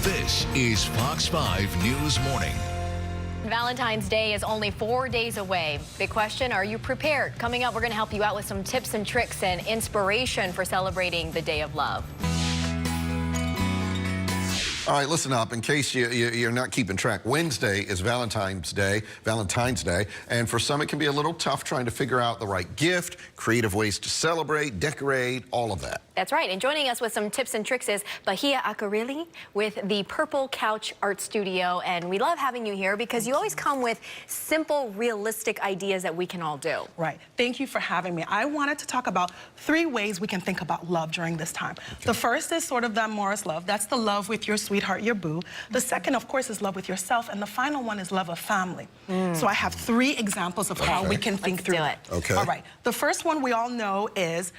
This is Fox 5 News Morning. Valentine's Day is only 4 days away. Big question, are you prepared? Coming up, we're going to help you out with some tips and tricks and inspiration for celebrating the Day of Love. All right, listen up. In case you're not keeping track, Wednesday is Valentine's Day, and for some it can be a little tough trying to figure out the right gift, creative ways to celebrate, decorate, all of that. That's right, and joining us with some tips and tricks is Bahia Akerele with the Purple Couch Art Studio, and we love having you here because you always come with simple, realistic ideas that we can all do. Right. Thank you for having me. I wanted to talk about 3 ways we can think about love during this time. Okay. The first is sort of the amorous love. That's the love with your sweetheart, your boo. The second, of course, is love with yourself, and the final one is love of family. So I have 3 examples of how we can think through it. Okay. All right. The first one we all know is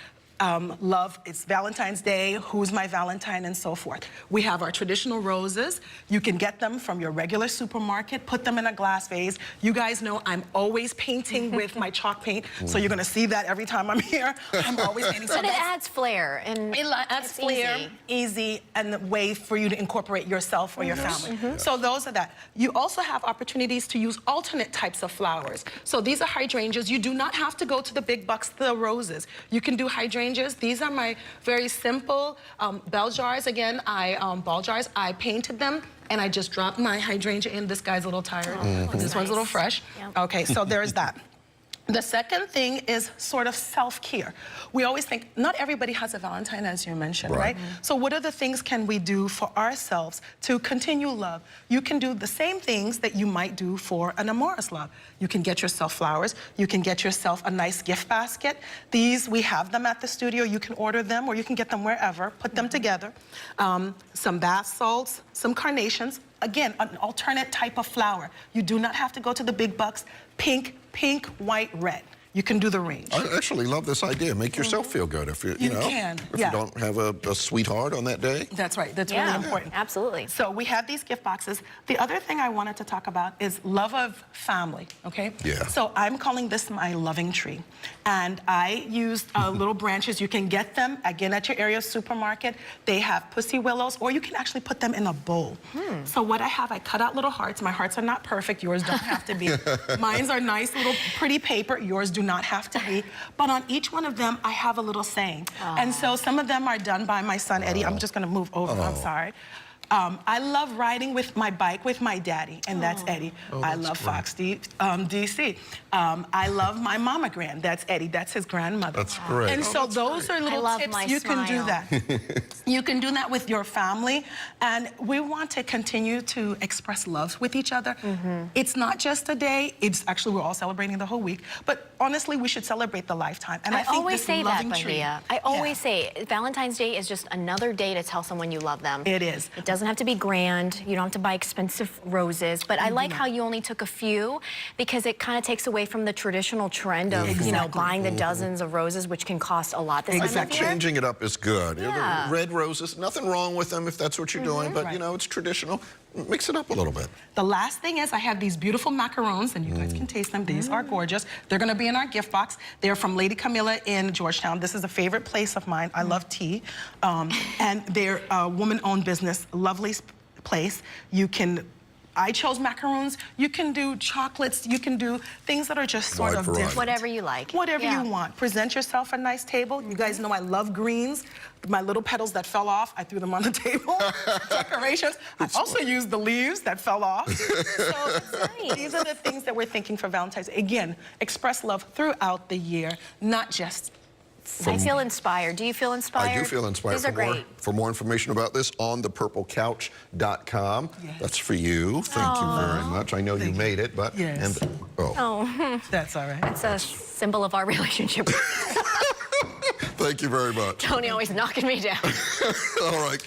love. It's Valentine's Day, who's my Valentine, and so forth. We have our traditional roses. You can get them from your regular supermarket, put them in a glass vase. You guys know I'm always painting with my chalk paint, so you're gonna see that every time I'm here. I'm always painting. But it adds flair. And it adds flair, easy, and a way for you to incorporate yourself or your family. So those are that. You also have opportunities to use alternate types of flowers. So these are hydrangeas. You do not have to go to the big bucks, the roses. You can do hydrangeas. These are my very simple bell jars. Again, ball jars. I painted them, and I just dropped my hydrangea in. This guy's a little tired. This one's a little fresh. Yep. Okay, so there's that. The second thing is sort of self-care. We always think, not everybody has a Valentine, as you mentioned, right? So what are the things can we do for ourselves to continue love? You can do the same things that you might do for an amorous love. You can get yourself flowers. You can get yourself a nice gift basket. These, we have them at the studio. You can order them, or you can get them wherever. Put them together. Some bath salts, some carnations. Again, an alternate type of flower. You do not have to go to the big bucks. Pink, white, red. You can do the range. I actually love this idea. Make yourself feel good if you know, if you don't have a sweetheart on that day. That's right. That's really important. Absolutely. So we have these gift boxes. The other thing I wanted to talk about is love of family, okay? Yeah. So I'm calling this my loving tree. And I used little branches. You can get them, again, at your area supermarket. They have pussy willows, or you can actually put them in a bowl. So what I have, I cut out little hearts. My hearts are not perfect. Yours don't have to be. Mine's are nice, little pretty paper. Yours do not have to be. But on each one of them, I have a little saying. And so some of them are done by my son, Eddie. I'm just going to move over. I'm sorry. I love riding with my bike with my daddy, and that's Eddie. I love Fox DC. I love my mama grand. That's Eddie. That's his grandmother. That's great. And so those are little tips. You can do that. You can do that with your family. And we want to continue to express love with each other. It's not just a day. It's actually, we're all celebrating the whole week. But honestly, we should celebrate the lifetime. And I think always this say that, loving tree. Bahia. I always say Valentine's Day is just another day to tell someone you love them. It is. It doesn't have to be grand. You don't have to buy expensive roses. But I like how you only took a few, because it kind of takes away from the traditional trend of, you know, buying the dozens of roses, which can cost a lot this time of year. Changing it up is good. Yeah. The red roses, nothing wrong with them if that's what you're doing, but you know, it's traditional. Mix it up a little bit. The last thing is I have these beautiful macarons, and you guys can taste them. These are gorgeous. They're going to be in our gift box. They're from Lady Camilla in Georgetown. This is a favorite place of mine. I love tea. And they're a woman-owned business, lovely place. You can, I chose macaroons. You can do chocolates. You can do things that are just sort of different. Whatever you like. Whatever you want. Present yourself a nice table. You guys know I love greens. My little petals that fell off, I threw them on the table. Decorations. I also used the leaves that fell off. So these are the things that we're thinking for Valentine's. Again, express love throughout the year, not just I feel inspired. Do you feel inspired? I do feel inspired. These are great. For more information about this, on thepurplecouch.com. That's for you. Thank you very much. I know you made it, but... Yes. That's all right. It's a symbol of our relationship. Thank you very much. Tony always knocking me down. All right.